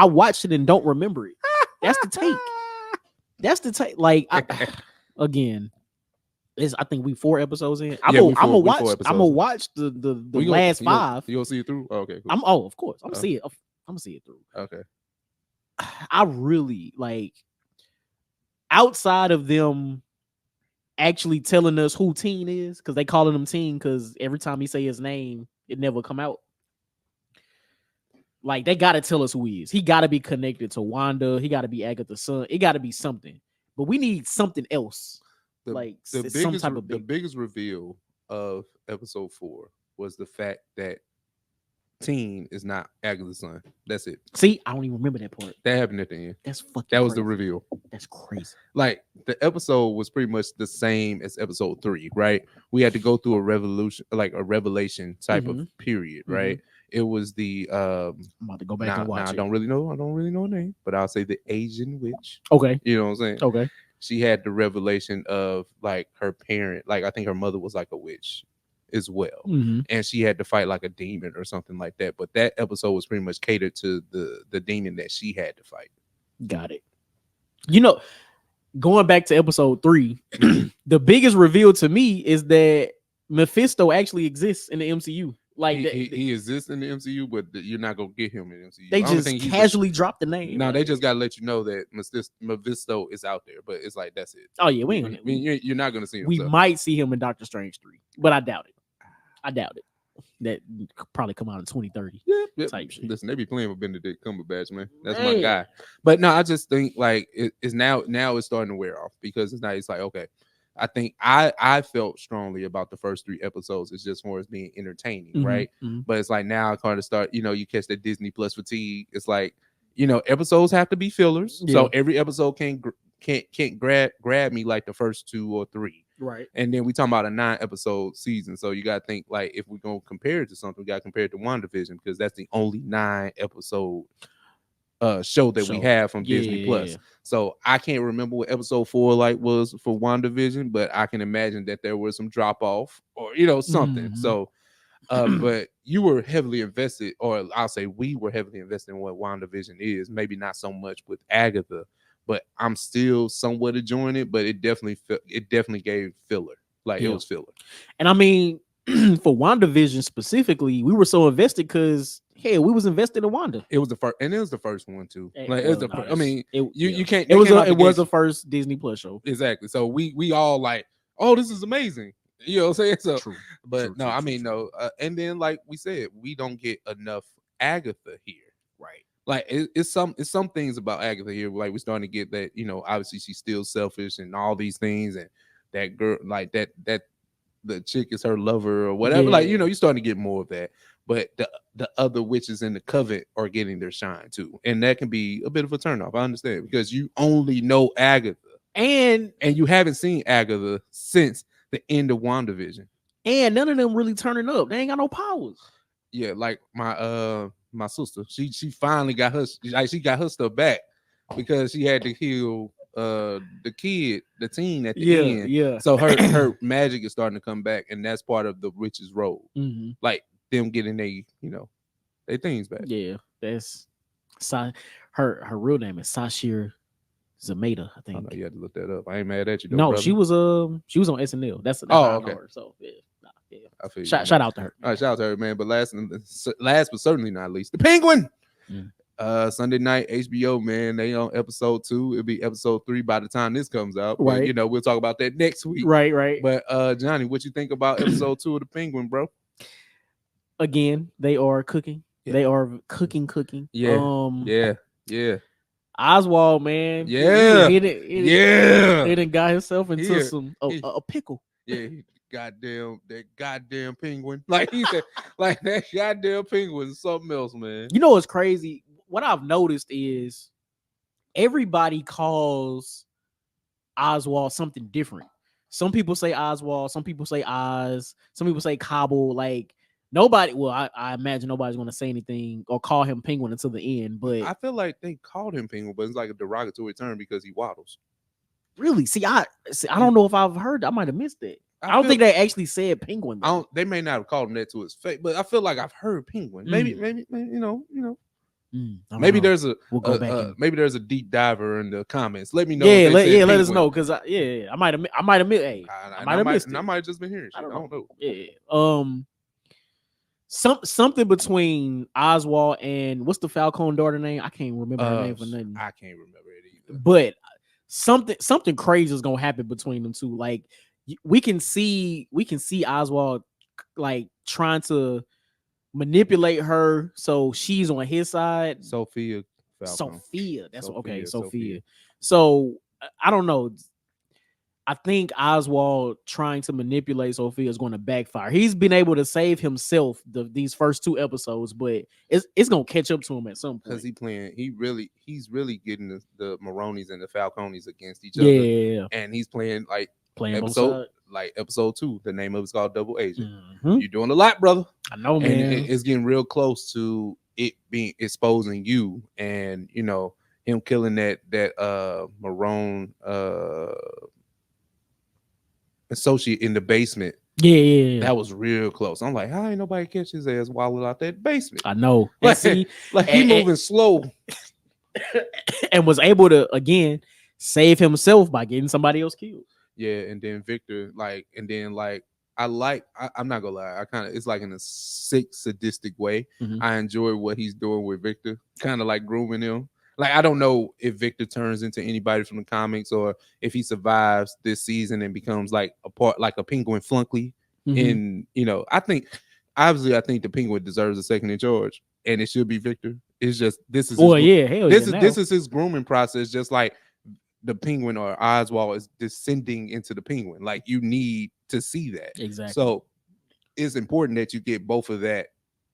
watched it and don't remember it. That's the take. That's the take. Like again. I think we 4 episodes in. I'm gonna watch the last 5. You'll see it through. Oh, okay, cool. Of course. I'm gonna see it. I'm gonna see it through. Okay. I really like, outside of them actually telling us who Teen is, because they calling him Teen because every time he say his name, it never come out. Like they gotta tell us who he is. He gotta be connected to Wanda. He gotta be Agatha's son. It gotta be something. But we need something else. The biggest reveal of episode 4 was the fact that Teen is not Agatha's son. That's it. See, I don't even remember that part. That happened at the end. That's fucking. That was crazy. The reveal. That's crazy. Like the episode was pretty much the same as episode 3, right? We had to go through a revelation type of period, right? It was the I'm about to go back and watch it. I don't really know her name, but I'll say the Asian witch. Okay. You know what I'm saying? Okay. She had the revelation of like her parent, like I think her mother was like a witch as well. And she had to fight like a demon or something like that. But that episode was pretty much catered to the demon that she had to fight. Got it. You know, going back to episode 3, the biggest reveal to me is that Mephisto actually exists in the MCU. Like he exists in the MCU, but you're not gonna get him in the MCU. They just casually dropped the name. No, they just gotta let you know that Mephisto is out there, but it's like that's it. Oh yeah, we ain't. You're not gonna see him. We might see him in Doctor Strange 3, but I doubt it. That could probably come out in 2030. Yeah. Type shit. Listen, they be playing with Benedict Cumberbatch, man. That's my guy. But no, I just think like it's now it's starting to wear off because it's like okay. I think I felt strongly about the first 3 episodes. It's just more as being entertaining, right? But it's like now I kind of start, you catch that Disney Plus fatigue. It's like, episodes have to be fillers. Yeah. So every episode can't grab me like the first 2 or 3. Right. And then we talking about a 9-episode season. So you got to think, like, if we're going to compare it to something, we got to compare it to WandaVision, because that's the only 9-episode show that we have from Disney Plus. So I can't remember what episode 4 like was for WandaVision, but I can imagine that there was some drop off or something. Mhm. So but you were heavily invested, or I'll say we were heavily invested in what WandaVision is. Maybe not so much with Agatha, but I'm still somewhat enjoying it. But it definitely gave filler. Like it was filler. And I mean, for WandaVision specifically, we were so invested because we was invested in Wanda. It was the first, and it was the first one too. Like Well, it was no, I mean, you can't. It was the first Disney Plus show. Exactly. So we all like, oh, this is amazing. You know what I'm saying? So, True. But True, no, true, I true, mean, true. no. And then, like we said, we don't get enough Agatha here. Right. Like it's some things about Agatha here. Like we're starting to get that, obviously she's still selfish and all these things, and that girl, like that the chick is her lover or whatever. Like, you're starting to get more of that. But the other witches in the coven are getting their shine too. And that can be a bit of a turnoff. I understand, because you only know Agatha. And you haven't seen Agatha since the end of WandaVision. And none of them really turning up. They ain't got no powers. Yeah, like my sister, she finally got her, like, she got her stuff back because she had to heal the teen at the end. Yeah. So her magic is starting to come back, and that's part of the witch's role. Mm-hmm. Like them getting their things back. Yeah, that's her real name is Sashir Zameda, I think. I know you had to look that up. I ain't mad at you though, no, brother. she was on SNL. That's how I know her. So yeah. I feel shout out to her. All right, shout out to her, man. But last but certainly not least, the Penguin. Sunday night, HBO, man. They on episode 2. It'll be episode 3 by the time this comes out. Right. But, we'll talk about that next week. Right. But Johnny, what you think about episode 2 of the Penguin, bro? Again, they are cooking. Yeah. They are cooking. Yeah. Yeah. Oswald, man. Yeah. He done got himself into some a pickle. Yeah. That goddamn penguin. Like he said, like that goddamn penguin is something else, man. You know what's crazy? What I've noticed is everybody calls Oswald something different. Some people say Oswald, some people say Oz, some people say Cobble. Like nobody, well, I imagine nobody's gonna say anything or call him Penguin until the end. But I feel like they called him Penguin, but it's like a derogatory term because he waddles. Really? See, I don't know if I've heard. I might have missed it. I don't think they actually said Penguin. They may not have called him that to his face, but I feel like I've heard Penguin. Maybe maybe there's maybe there's a deep diver in the comments. Let me know. Let us know, because I might have missed. Hey, I might have missed it. I might have just been hearing shit. I don't know. Yeah. Something between Oswald and what's the Falcone daughter name? I can't remember her name for nothing. I can't remember it either. But something crazy is gonna happen between them two. Like we can see Oswald like trying to manipulate her so she's on his side. Sophia. That's okay. Sophia. So I don't know. I think Oswald trying to manipulate Sophia is going to backfire. He's been able to save himself these first 2 episodes, but it's going to catch up to him at some point. Because he's really getting the Maronis and the Falcones against each other. Yeah. And he's playing episode 2. The name of it's called Double Agent. Mm-hmm. You're doing a lot, brother. I know, man. And it's getting real close to it being exposing you, and him killing that Marone associate in the basement. Yeah. That was real close. I'm like, how ain't nobody catch his ass while out that basement? I know. Like he moving slow. And was able to again save himself by getting somebody else killed. Yeah, and then Victor, I'm not gonna lie, I kind of, it's like in a sick, sadistic way. Mm-hmm. I enjoy what he's doing with Victor, kind of like grooming him. Like, I don't know if Victor turns into anybody from the comics or if he survives this season and becomes like a Penguin flunky. Mm-hmm. I think the Penguin deserves a second in charge, and it should be Victor. It's just this is his grooming process, just like the Penguin or Oswald is descending into the Penguin. Like, you need to see that. Exactly. So it's important that you get both of that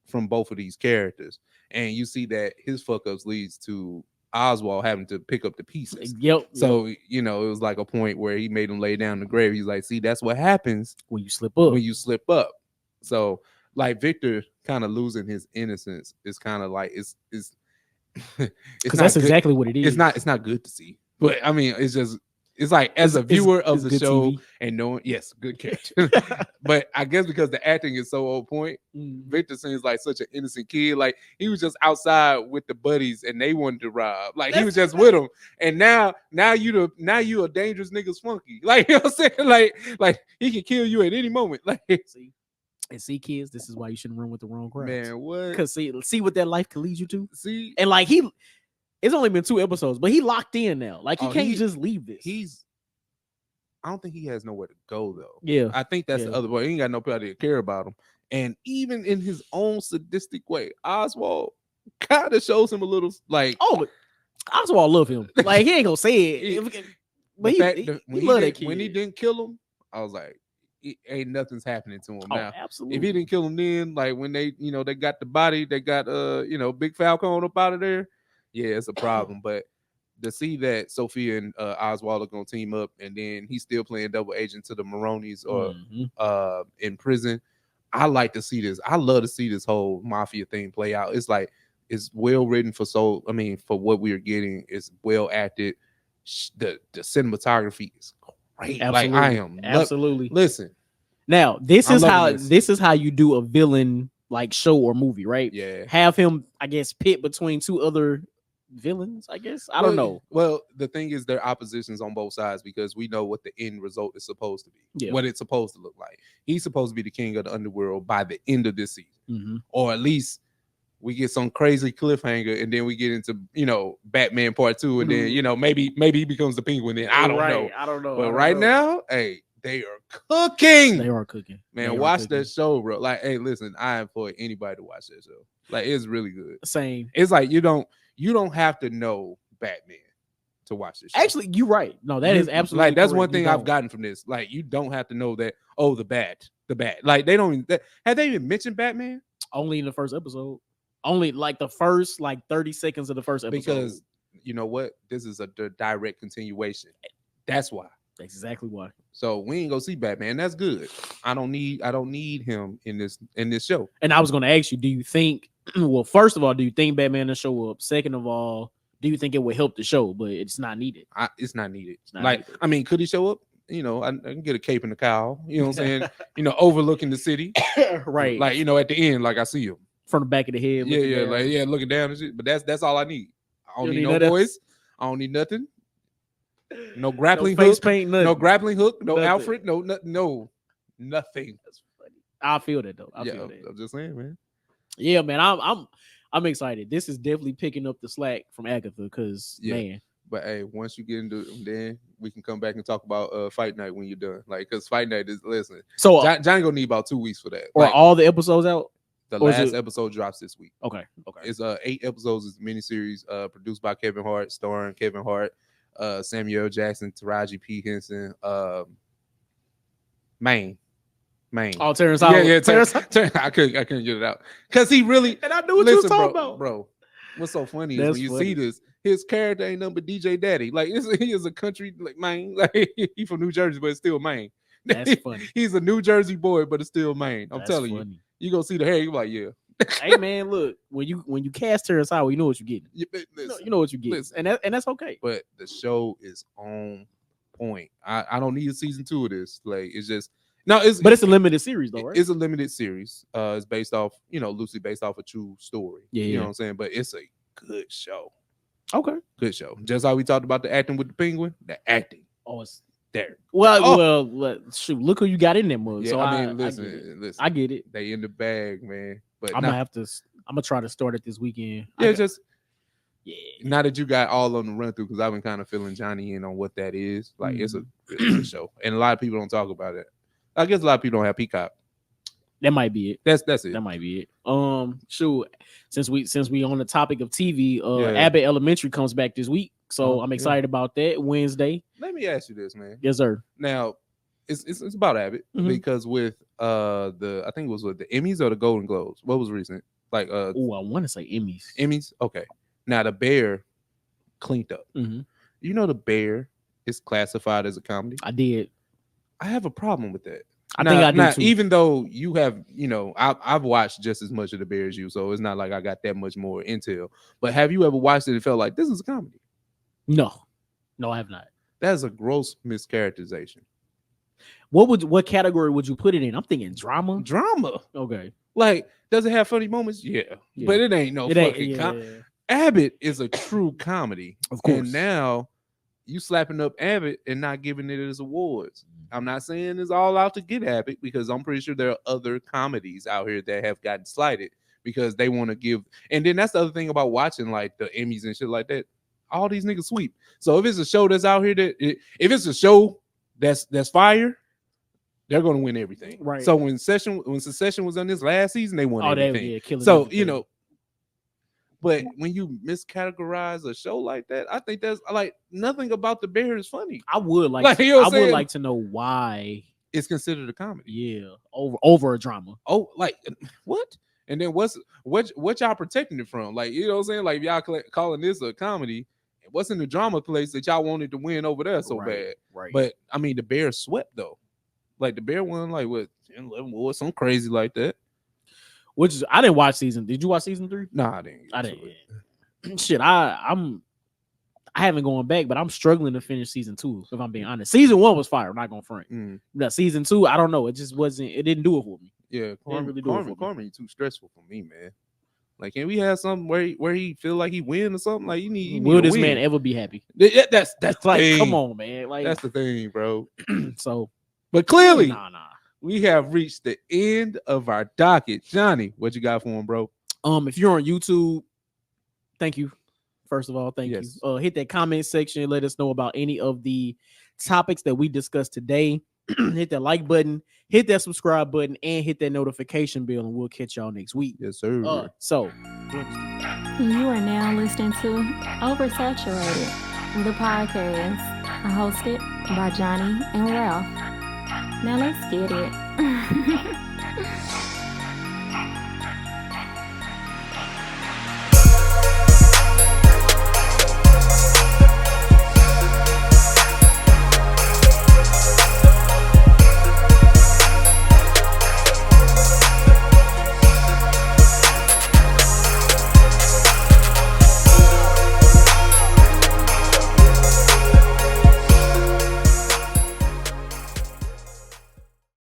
from both of these characters, and you see that his fuck ups leads to Oswald having to pick up the pieces. Yep. So it was like a point where he made him lay down in the grave. He's like, see, that's what happens when you slip up. When you slip up. So like Victor kind of losing his innocence is kind of like it's because that's exactly what it is. It's not good to see. But I mean, it's like as a viewer of the show TV. And knowing, yes, good catch. But I guess because the acting is so on point, Victor seems like such an innocent kid. Like he was just outside with the buddies and they wanted to rob. Like he was just with them. And now you a dangerous nigga's funky. Like you know what I'm saying? Like he can kill you at any moment. Like see, kids, this is why you shouldn't run with the wrong crowds. Man, what? Because see what that life could lead you to. See, and like it's only been 2 episodes, but he locked in now. Like he can't just leave this. I don't think he has nowhere to go though. Yeah, I think that's the other way. He ain't got nobody to care about him. And even in his own sadistic way, Oswald kind of shows him a little like. Oh, Oswald love him. Like he ain't gonna say it. But when he didn't kill him, I was like, ain't nothing's happening to him now. Absolutely. If he didn't kill him then, like when they got the body, they got Big Falcon up out of there. Yeah, it's a problem. But to see that Sophia and Oswald are gonna team up, and then he's still playing double agent to the Maronis or in prison, I like to see this. I love to see this whole mafia thing play out. It's like it's well written for what we are getting. It's well acted. The cinematography is great. Absolutely. Like I am absolutely. Listen, now this is how you do a villain like show or movie, right? Yeah. Have him, I guess, pit between 2 other villains, I guess. I don't know. Well, the thing is, there are oppositions on both sides because we know what the end result is supposed to be, what it's supposed to look like. He's supposed to be the king of the underworld by the end of this season, or at least we get some crazy cliffhanger, and then we get into Batman Part 2, and then maybe he becomes the Penguin. Then I don't know. But right now, hey, they are cooking. They are cooking, man. Watch that show, bro. Like, hey, listen, I employ anybody to watch that show. Like, it's really good. Same. It's like you don't have to know Batman to watch this show. Actually, you're right. No, that is absolutely like that's correct. one thing I've gotten from this. Like, you don't have to know that. Oh, the bat. Like, they don't. Have they even mentioned Batman? Only in the first episode. Only like the first 30 seconds of the first episode. Because you know what? This is a direct continuation. That's why. That's exactly why. So we ain't gonna see Batman. That's good. I don't need him in this show. And I was gonna ask you, do you think? Well, first of all, do you think Batman will show up? Second of all, do you think it would help the show? But it's not needed. It's not needed. I mean, could he show up? I can get a cape and a cowl. You know what I'm saying? Overlooking the city, right? Like at the end, like I see him from the back of the head. Looking down and shit. But that's all I need. I don't need no voice. I don't need nothing. No grappling no face hook. Paint, nothing. No grappling hook. No nothing. Alfred. No, nothing. That's funny. I feel that though. I feel that. I'm just saying, man. Yeah, man. I'm excited. This is definitely picking up the slack from Agatha because man. But hey, once you get into it, then we can come back and talk about Fight Night when you're done. Like, because Fight Night is So Johnny gonna need about 2 weeks for that. Or all the episodes out? The last episode drops this week. Okay. It's 8 episodes. It's a miniseries produced by Kevin Hart, starring Kevin Hart, Samuel Jackson, Taraji P. Henson, Maine. Oh, Terrence Howard. Yeah, Terrence. I couldn't get it out because he really. And I knew what you was talking about, bro. What's so funny is when you see this, his character ain't nothing but DJ Daddy. Like he is a country like Maine. Like he from New Jersey, but it's still Maine. That's funny. He's a New Jersey boy, but it's still Maine. I'm telling you. You gonna see the hair, you're like, yeah. Hey man, look, when you cast Terrence Howard, you know what you're getting. You know what you're getting. And that's okay. But the show is on point. I don't need a season 2 of this. Like it's just it's a limited series though, right? It's a limited series. It's based off, loosely based off a true story. Yeah, you know what I'm saying? But it's a good show. Okay. Good show. Just how we talked about the acting with the Penguin, the acting. Oh, it's there. Well, shoot, look who you got in that mug. Yeah, so I mean, listen. I get it. They in the bag, man. But I'm gonna try to start it this weekend. Yeah, now that you got all on the run through, because I've been kind of feeling Johnny in on what that is. Like it's a show, and a lot of people don't talk about it. I guess a lot of people don't have Peacock. That might be it. That's it. That might be it. Shoot, since we on the topic of TV, Abbott Elementary comes back this week, so I'm excited about that. Wednesday. Let me ask you this, man. Yes, sir. Now, it's about Abbott because with I think it was the Emmys or the Golden Globes. What was recent? Like I want to say Emmys. Emmys. Okay. Now the Bear cleaned up. Mhm. You know, The Bear is classified as a comedy. I did. I have a problem with that. I think I do too. Even though you have, I've watched just as much of The Bear as you, so it's not like I got that much more intel. But have you ever watched it and felt like this is a comedy? No, I have not. That's a gross mischaracterization. What category would you put it in? I'm thinking drama. Drama. Okay. Like, does it have funny moments? Yeah. But it ain't no fucking comedy. Abbott is a true comedy. Of course. And now you slapping up Abbott and not giving it as awards. I'm not saying it's all out to get Abbott, because I'm pretty sure there are other comedies out here that have gotten slighted because they want to give. And then that's the other thing about watching like the Emmys and shit like that. All these niggas sweep. So if it's a show that's out here if it's a show that's fire, they're gonna win everything. Right. So when Succession was on this last season, they won everything. Killing so everything. But when you miscategorize a show like that, I think that's like nothing about The Bear is funny. I would like to know why it's considered a comedy. Yeah, over a drama. Oh, like what? And then what y'all protecting it from? Like, you know what I'm saying? Like, if y'all calling this a comedy, what's in the drama place that y'all wanted to win over there so bad? Right. But I mean, The Bear swept though. Like the Bear won like what 10, 11 awards, something crazy like that. Which is, I didn't watch season. Did you watch season 3? Nah, I didn't. I didn't. Shit, I haven't gone back, but I'm struggling to finish season 2. If I'm being honest, season 1 was fire. I'm not gonna front. Now season 2, I don't know. It just wasn't. It didn't do it for me. Yeah, Carmen, too stressful for me, man. Like, can we have something where he feel like he win or something? Like, you need. Will this man ever be happy? That's like, thing. Come on, man. Like, that's the thing, bro. So, but clearly, nah. We have reached the end of our docket. Johnny, what you got for him, bro? If you're on YouTube, thank you. First of all, thank you. Hit that comment section. Let us know about any of the topics that we discussed today. Hit that like button, hit that subscribe button, and hit that notification bell, and we'll catch y'all next week. Yes, sir. You are now listening to Oversaturated, the podcast hosted by Johnnie and Ralph. Now let's get it.